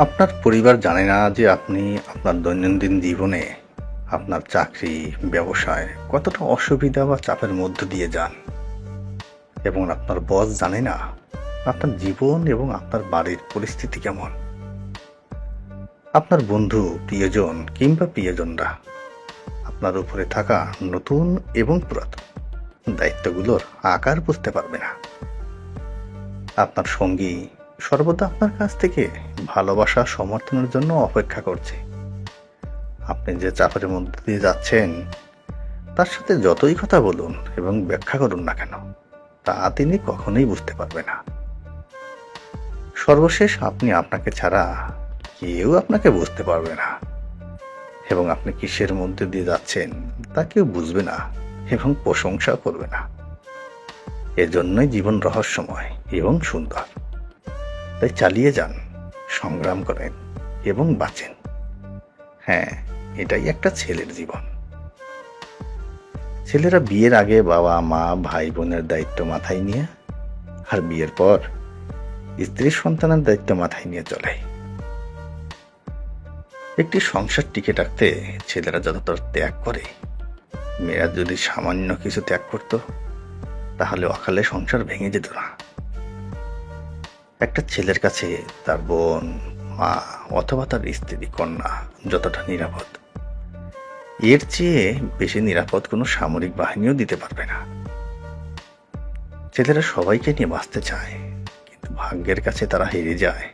আপনার পরিবার জানে না যে আপনি আপনার দৈনন্দিন জীবনে আপনার চাকরি, ব্যবসায় কতটা অসুবিধা বা চাপের মধ্য দিয়ে যান এবং আপনার বস জানে না আপনার জীবন এবং আপনার বাড়ির পরিস্থিতি কেমন। আপনার বন্ধু, প্রিয়জন কিংবা প্রিয়জনরা আপনার উপরে থাকা নতুন এবং পুরাতন দায়িত্বগুলোর আকার বুঝতে পারবে না। আপনার সঙ্গী সর্বদা আপনার কাছ থেকে ভালোবাসা সমর্থনের জন্য অপেক্ষা করছে। আপনি যে চাপের মধ্যে দিয়ে যাচ্ছেন তার সাথে যতই কথা বলুন এবং ব্যাখ্যা করুন না কেন, তা তিনি কখনোই বুঝতে পারবে না। সর্বশেষ আপনি আপনাকে ছাড়া কেউ আপনাকে বুঝতে পারবে না এবং আপনি কিসের মধ্যে দিয়ে যাচ্ছেন তা কেউ বুঝবে না এবং প্রশংসা করবে না। এজন্যই জীবন রহস্যময় এবং সুন্দর। তাই চালিয়ে যান, সংগ্রাম করেন এবং বাঁচেন। হ্যাঁ, এটাই একটা ছেলের জীবন। ছেলেরা বিয়ের আগে বাবা মা ভাই বোনের দায়িত্ব মাথায় নিয়ে, আর বিয়ের পর স্ত্রী সন্তানের দায়িত্ব মাথায় নিয়ে চলে। একটি সংসার টিকে রাখতে ছেলেরা যতটা ত্যাগ করে, মেয়েরা যদি সামান্য কিছু ত্যাগ করত তাহলে অকালে সংসার ভেঙে যেত না। একটা ছেলের কাছে তার বোন, মা অথবা তার স্ত্রী, কন্যা যতটা নিরাপদ, এর চেয়ে বেশি নিরাপদ কোনো সামরিক বাহিনীও দিতে পারবে না। ছেলেরা সবাইকে নিয়ে বাঁচতে চায়, কিন্তু ভাগ্যের কাছে তারা হেরে যায়।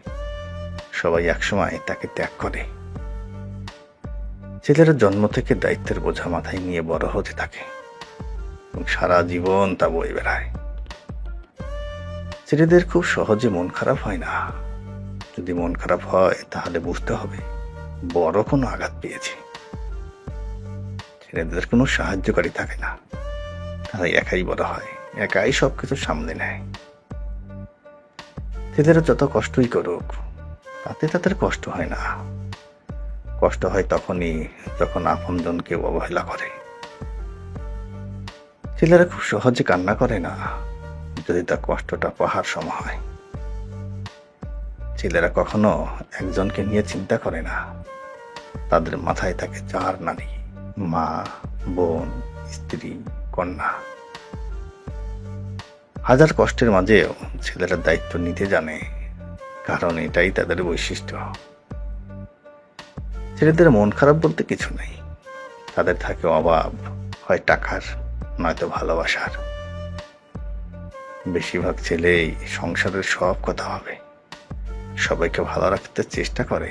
সবাই একসময় তাকে ত্যাগ করে। ছেলেরা জন্ম থেকে দায়িত্বের বোঝা মাথায় নিয়ে বড় হতে থাকে এবং সারা জীবন তা বয়ে বেড়ায়। ছেলেদের খুব সহজে মন খারাপ হয় না। যদি মন খারাপ হয় তাহলে বুঝতে হবে বড় কোনো আঘাত পেয়েছে। ছেলেদের কোনো সাহায্যকারী থাকে না, তারা একাই বড় হয়, একাই সবকিছু সামলে নেয়। ছেলেরা যত কষ্টই করুক তাতে তাদের কষ্ট হয় না। কষ্ট হয় তখনই যখন আপনজন কেউ অবহেলা করে। ছেলেরা খুব সহজে কান্না করে না যদি তার কষ্টটা পাহাড় সম হয়। ছেলেরা কখনো একজনকে নিয়ে চিন্তা করে না, তাদের মাথায় থাকে 4 নারী, মা, বোন, স্ত্রী, কন্যা। হাজার কষ্টের মাঝেও ছেলেরা দায়িত্ব নিতে জানে, কারণ এটাই তাদের বৈশিষ্ট্য। ছেলেদের মন খারাপ বলতে কিছু নেই, তাদের থাকে অভাব, হয় টাকার নয়তো ভালোবাসার। বেশিরভাগ ছেলেই সংসারের সব কথা ভাবে, সবাইকে ভালো রাখতে চেষ্টা করে,